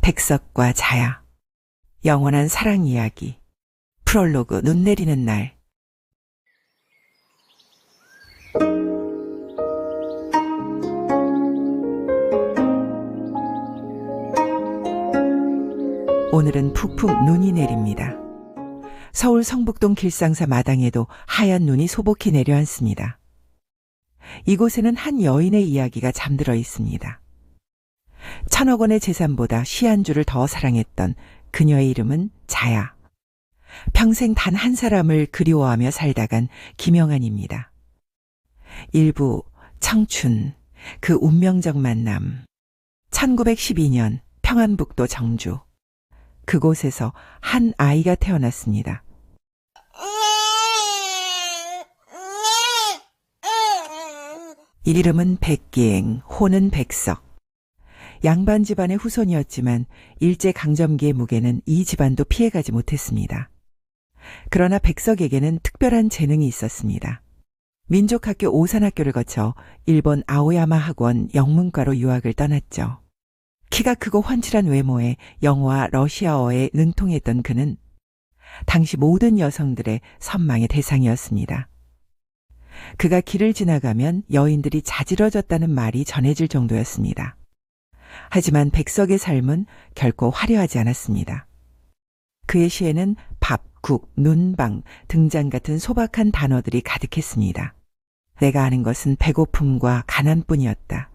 백석과 자야. 영원한 사랑 이야기. 프롤로그 눈 내리는 날. 오늘은 푹푹 눈이 내립니다. 서울 성북동 길상사 마당에도 하얀 눈이 소복히 내려앉습니다. 이곳에는 한 여인의 이야기가 잠들어 있습니다. 1,000억 원의 재산보다 시 한 줄을 더 사랑했던 그녀의 이름은 자야. 평생 단 한 사람을 그리워하며 살다간 김영안입니다. 일부 청춘, 그 운명적 만남. 1912년 평안북도 정주. 그곳에서 한 아이가 태어났습니다. 이름은 백기행, 호는 백석. 양반 집안의 후손이었지만 일제강점기의 무게는 이 집안도 피해가지 못했습니다. 그러나 백석에게는 특별한 재능이 있었습니다. 민족학교 오산학교를 거쳐 일본 아오야마 학원 영문과로 유학을 떠났죠. 키가 크고 훤칠한 외모에 영어와 러시아어에 능통했던 그는 당시 모든 여성들의 선망의 대상이었습니다. 그가 길을 지나가면 여인들이 자지러졌다는 말이 전해질 정도였습니다. 하지만 백석의 삶은 결코 화려하지 않았습니다. 그의 시에는 밥, 국, 눈방, 등잔 같은 소박한 단어들이 가득했습니다. 내가 아는 것은 배고픔과 가난뿐이었다.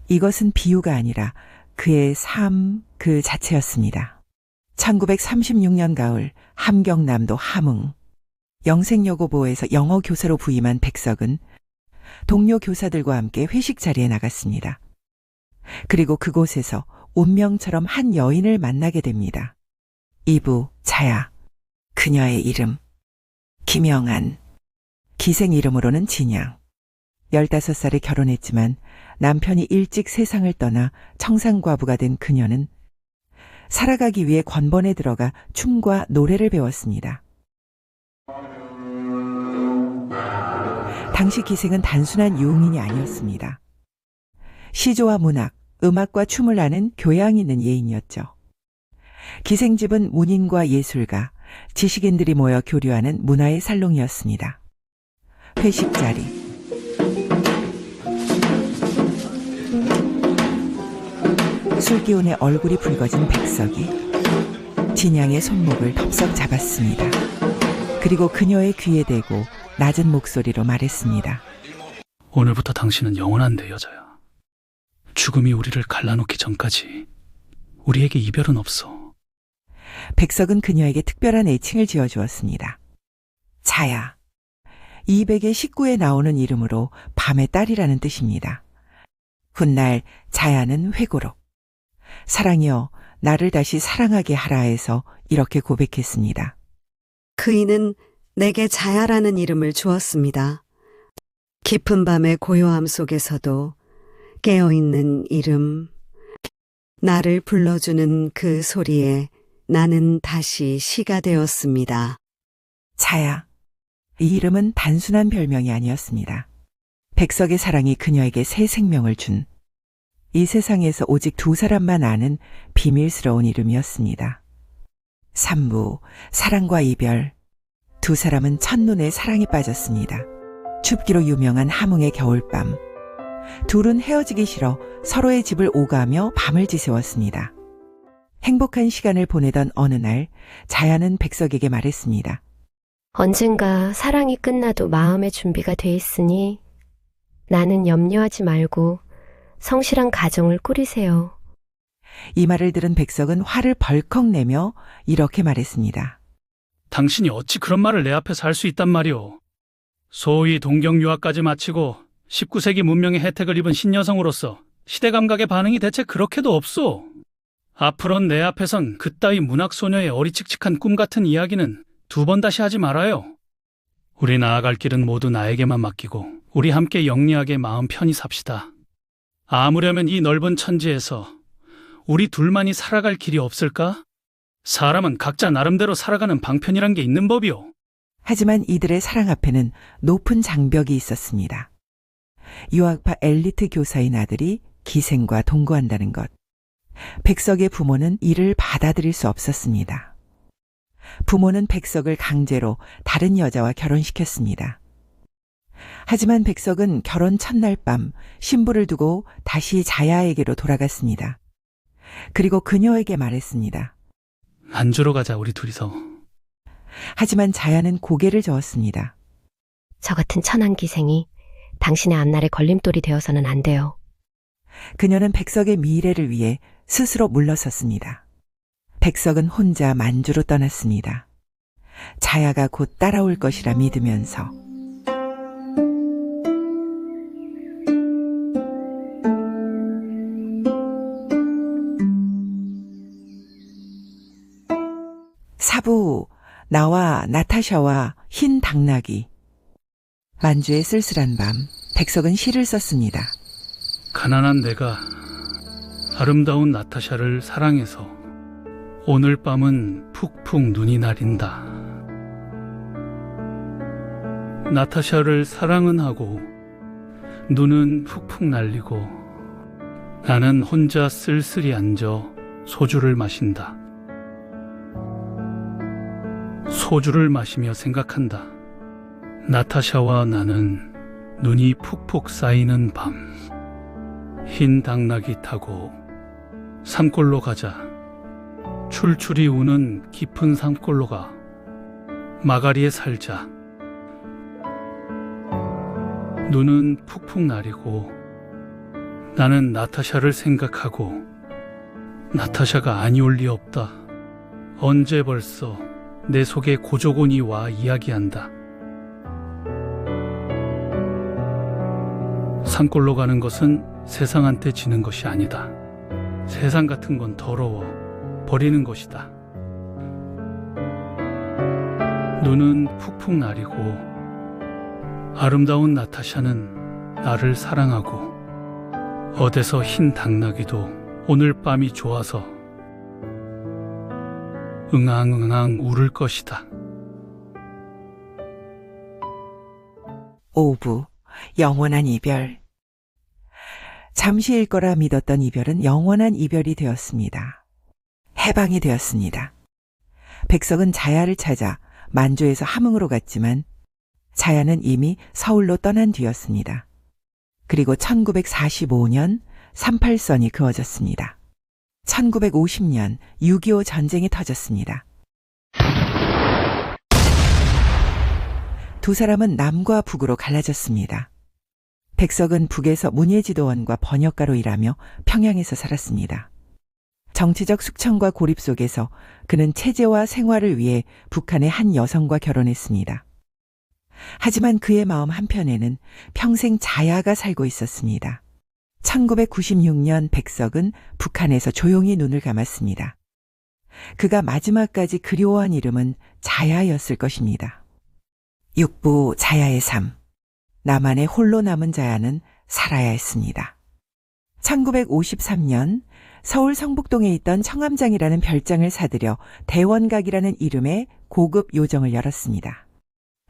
이것은 비유가 아니라 그의 삶 그 자체였습니다. 1936년 가을 함경남도 함흥. 영생여고보에서 영어 교사로 부임한 백석은 동료 교사들과 함께 회식 자리에 나갔습니다. 그리고 그곳에서 운명처럼 한 여인을 만나게 됩니다. 이부 자야. 그녀의 이름 김영안. 기생 이름으로는 진양. 15살에 결혼했지만 남편이 일찍 세상을 떠나 청산과부가 된 그녀는 살아가기 위해 권번에 들어가 춤과 노래를 배웠습니다. 당시 기생은 단순한 유흥인이 아니었습니다. 시조와 문학, 음악과 춤을 아는 교양 있는 예인이었죠. 기생집은 문인과 예술가, 지식인들이 모여 교류하는 문화의 살롱이었습니다. 회식 자리. 술기운에 얼굴이 붉어진 백석이 진양의 손목을 덥석 잡았습니다. 그리고 그녀의 귀에 대고 낮은 목소리로 말했습니다. 오늘부터 당신은 영원한 내 여자야. 죽음이 우리를 갈라놓기 전까지 우리에게 이별은 없어. 백석은 그녀에게 특별한 애칭을 지어주었습니다. 자야. 200의 19에 나오는 이름으로 밤의 딸이라는 뜻입니다. 훗날 자야는 회고록. 사랑이여, 나를 다시 사랑하게 하라 해서 이렇게 고백했습니다. 그이는 내게 자야라는 이름을 주었습니다. 깊은 밤의 고요함 속에서도 깨어있는 이름, 나를 불러주는 그 소리에 나는 다시 시가 되었습니다. 자야. 이 이름은 단순한 별명이 아니었습니다. 백석의 사랑이 그녀에게 새 생명을 준, 이 세상에서 오직 두 사람만 아는 비밀스러운 이름이었습니다. 산무, 사랑과 이별. 두 사람은 첫눈에 사랑에 빠졌습니다. 춥기로 유명한 함흥의 겨울밤. 둘은 헤어지기 싫어 서로의 집을 오가며 밤을 지새웠습니다. 행복한 시간을 보내던 어느 날 자야는 백석에게 말했습니다. 언젠가 사랑이 끝나도 마음의 준비가 돼 있으니 나는 염려하지 말고 성실한 가정을 꾸리세요. 이 말을 들은 백석은 화를 벌컥 내며 이렇게 말했습니다. 당신이 어찌 그런 말을 내 앞에서 할 수 있단 말이오. 소위 동경 유학까지 마치고 19세기 문명의 혜택을 입은 신여성으로서 시대 감각의 반응이 대체 그렇게도 없소. 앞으로는 내 앞에선 그따위 문학소녀의 어리칙칙한 꿈 같은 이야기는 두 번 다시 하지 말아요. 우리 나아갈 길은 모두 나에게만 맡기고 우리 함께 영리하게 마음 편히 삽시다. 아무려면 이 넓은 천지에서 우리 둘만이 살아갈 길이 없을까? 사람은 각자 나름대로 살아가는 방편이란 게 있는 법이오. 하지만 이들의 사랑 앞에는 높은 장벽이 있었습니다. 유학파 엘리트 교사인 아들이 기생과 동거한다는 것. 백석의 부모는 이를 받아들일 수 없었습니다. 부모는 백석을 강제로 다른 여자와 결혼시켰습니다. 하지만 백석은 결혼 첫날 밤 신부를 두고 다시 자야에게로 돌아갔습니다. 그리고 그녀에게 말했습니다. 안주로 가자, 우리 둘이서. 하지만 자야는 고개를 저었습니다. 저 같은 천한기생이 당신의 앞날에 걸림돌이 되어서는 안 돼요. 그녀는 백석의 미래를 위해 스스로 물러섰습니다. 백석은 혼자 만주로 떠났습니다. 자야가 곧 따라올 것이라 믿으면서. 사부, 나와 나타샤와 흰 당나귀. 만주의 쓸쓸한 밤, 백석은 시를 썼습니다. 가난한 내가 아름다운 나타샤를 사랑해서 오늘 밤은 푹푹 눈이 내린다. 나타샤를 사랑은 하고 눈은 푹푹 날리고 나는 혼자 쓸쓸히 앉아 소주를 마신다. 소주를 마시며 생각한다. 나타샤와 나는 눈이 푹푹 쌓이는 밤, 흰 당나귀 타고 산골로 가자. 출출이 우는 깊은 산골로 가. 마가리에 살자. 눈은 푹푹 내리고 나는 나타샤를 생각하고 나타샤가 아니올 리 없다. 언제 벌써 내 속에 고조곤이 와 이야기한다. 산골로 가는 것은 세상한테 지는 것이 아니다. 세상 같은 건 더러워 버리는 것이다. 눈은 푹푹 내리고 아름다운 나타샤는 나를 사랑하고 어디서 흰 당나귀도 오늘 밤이 좋아서 응앙응앙 울을 것이다. 오부, 영원한 이별. 잠시일 거라 믿었던 이별은 영원한 이별이 되었습니다. 해방이 되었습니다. 백석은 자야를 찾아 만주에서 함흥으로 갔지만 자야는 이미 서울로 떠난 뒤였습니다. 그리고 1945년 38선이 그어졌습니다. 1950년 6.25 전쟁이 터졌습니다. 두 사람은 남과 북으로 갈라졌습니다. 백석은 북에서 문예지도원과 번역가로 일하며 평양에서 살았습니다. 정치적 숙청과 고립 속에서 그는 체제와 생활을 위해 북한의 한 여성과 결혼했습니다. 하지만 그의 마음 한편에는 평생 자야가 살고 있었습니다. 1996년 백석은 북한에서 조용히 눈을 감았습니다. 그가 마지막까지 그리워한 이름은 자야였을 것입니다. 6부 자야의 삶. 나만의 홀로 남은 자야는 살아야 했습니다. 1953년 서울 성북동에 있던 청암장이라는 별장을 사들여 대원각이라는 이름의 고급 요정을 열었습니다.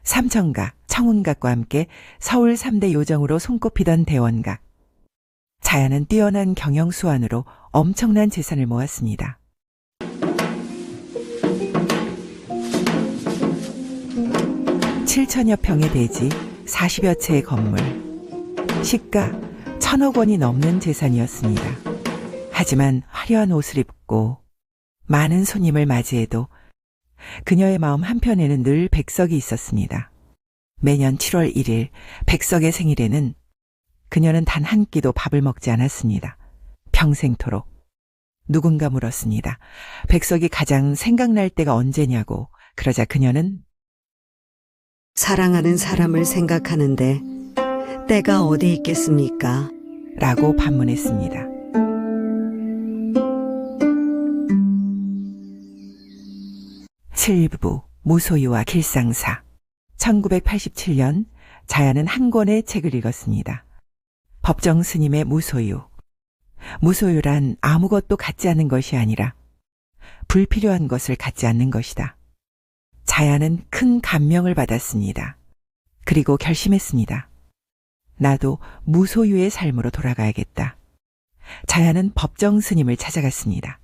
삼청각, 청운각과 함께 서울 3대 요정으로 손꼽히던 대원각. 자야는 뛰어난 경영수완으로 엄청난 재산을 모았습니다. (7천여) 평의 대지, 40여 채의 건물, 시가 1,000억 원이 넘는 재산이었습니다. 하지만 화려한 옷을 입고 많은 손님을 맞이해도 그녀의 마음 한편에는 늘 백석이 있었습니다. 매년 7월 1일 백석의 생일에는 그녀는 단 한 끼도 밥을 먹지 않았습니다. 평생토록. 누군가 물었습니다. 백석이 가장 생각날 때가 언제냐고. 그러자 그녀는 사랑하는 사람을 생각하는데 때가 어디 있겠습니까? 라고 반문했습니다. 칠부 무소유와 길상사. 1987년 자야는 한 권의 책을 읽었습니다. 법정 스님의 무소유. 무소유란 아무것도 갖지 않는 것이 아니라 불필요한 것을 갖지 않는 것이다. 자야는 큰 감명을 받았습니다. 그리고 결심했습니다. 나도 무소유의 삶으로 돌아가야겠다. 자야는 법정 스님을 찾아갔습니다.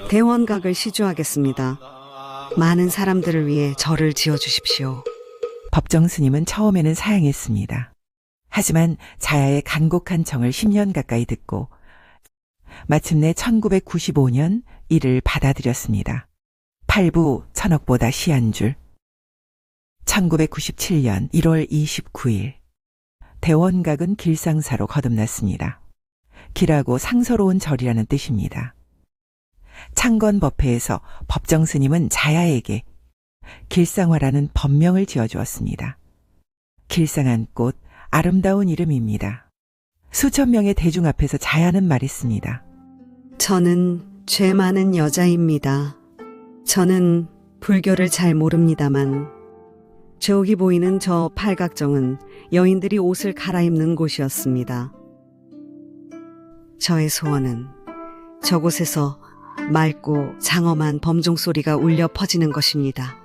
대원각을 시주하겠습니다. 많은 사람들을 위해 절을 지어주십시오. 법정 스님은 처음에는 사양했습니다. 하지만 자야의 간곡한 청을 10년 가까이 듣고 마침내 1995년 이를 받아들였습니다. 8부 천억보다 시한 줄. 1997년 1월 29일 대원각은 길상사로 거듭났습니다. 길하고 상서로운 절이라는 뜻입니다. 창건법회에서 법정 스님은 자야에게 길상화라는 법명을 지어주었습니다. 길상한 꽃, 아름다운 이름입니다. 수천 명의 대중 앞에서 자야는 말했습니다. 저는 죄 많은 여자입니다. 저는 불교를 잘 모릅니다만 저기 보이는 저 팔각정은 여인들이 옷을 갈아입는 곳이었습니다. 저의 소원은 저곳에서 맑고 장엄한 범종 소리가 울려 퍼지는 것입니다.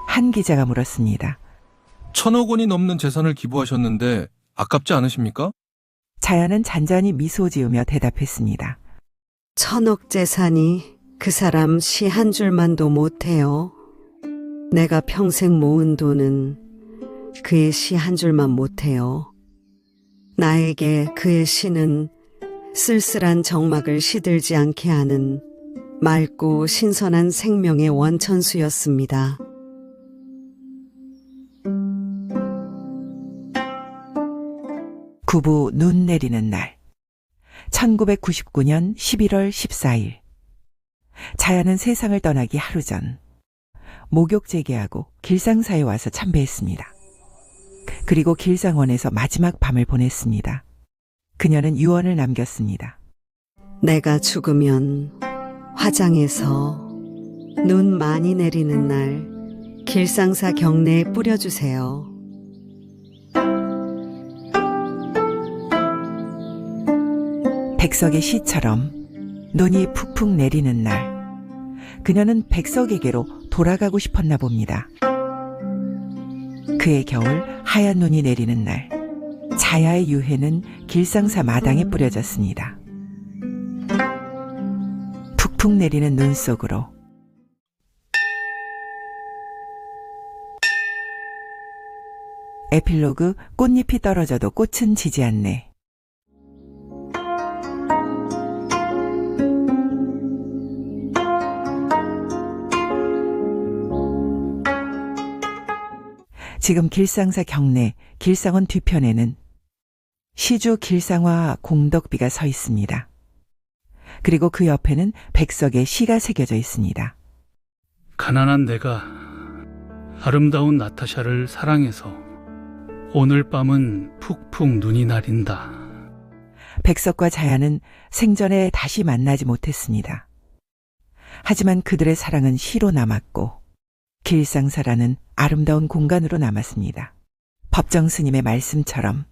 한 기자가 물었습니다. 1,000억 원이 넘는 재산을 기부하셨는데 아깝지 않으십니까? 자야는 잔잔히 미소 지으며 대답했습니다. 1,000억 재산이 그 사람 시 한 줄만도 못해요. 내가 평생 모은 돈은 그의 시 한 줄만 못해요. 나에게 그의 시는 쓸쓸한 정막을 시들지 않게 하는 맑고 신선한 생명의 원천수였습니다. 구부 눈 내리는 날 1999년 11월 14일 자야는 세상을 떠나기 하루 전 목욕 재개하고 길상사에 와서 참배했습니다. 그리고 길상원에서 마지막 밤을 보냈습니다. 그녀는 유언을 남겼습니다. 내가 죽으면 화장에서 눈 많이 내리는 날 길상사 경내에 뿌려주세요. 백석의 시처럼 눈이 푹푹 내리는 날 그녀는 백석에게로 돌아가고 싶었나 봅니다. 그의 겨울 하얀 눈이 내리는 날 자야의 유해는 길상사 마당에 뿌려졌습니다. 푹푹 내리는 눈 속으로 에필로그 꽃잎이 떨어져도 꽃은 지지 않네. 지금 길상사 경내 길상원 뒤편에는 시주 길상화 공덕비가 서 있습니다. 그리고 그 옆에는 백석의 시가 새겨져 있습니다. 가난한 내가 아름다운 나타샤를 사랑해서 오늘 밤은 푹푹 눈이 내린다. 백석과 자야는 생전에 다시 만나지 못했습니다. 하지만 그들의 사랑은 시로 남았고 길상사라는 아름다운 공간으로 남았습니다. 법정 스님의 말씀처럼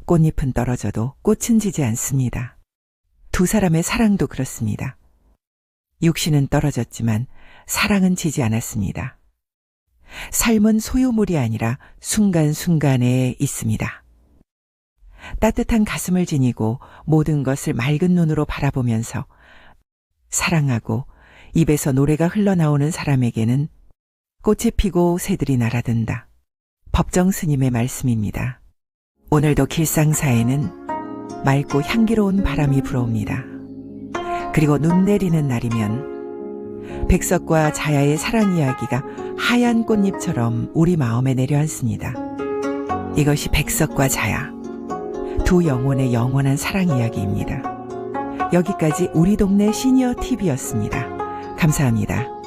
꽃잎은 떨어져도 꽃은 지지 않습니다. 두 사람의 사랑도 그렇습니다. 육신은 떨어졌지만 사랑은 지지 않았습니다. 삶은 소유물이 아니라 순간순간에 있습니다. 따뜻한 가슴을 지니고 모든 것을 맑은 눈으로 바라보면서 사랑하고 입에서 노래가 흘러나오는 사람에게는 꽃이 피고 새들이 날아든다. 법정 스님의 말씀입니다. 오늘도 길상사에는 맑고 향기로운 바람이 불어옵니다. 그리고 눈 내리는 날이면 백석과 자야의 사랑 이야기가 하얀 꽃잎처럼 우리 마음에 내려앉습니다. 이것이 백석과 자야, 두 영혼의 영원한 사랑 이야기입니다. 여기까지 우리 동네 시니어 TV였습니다. 감사합니다.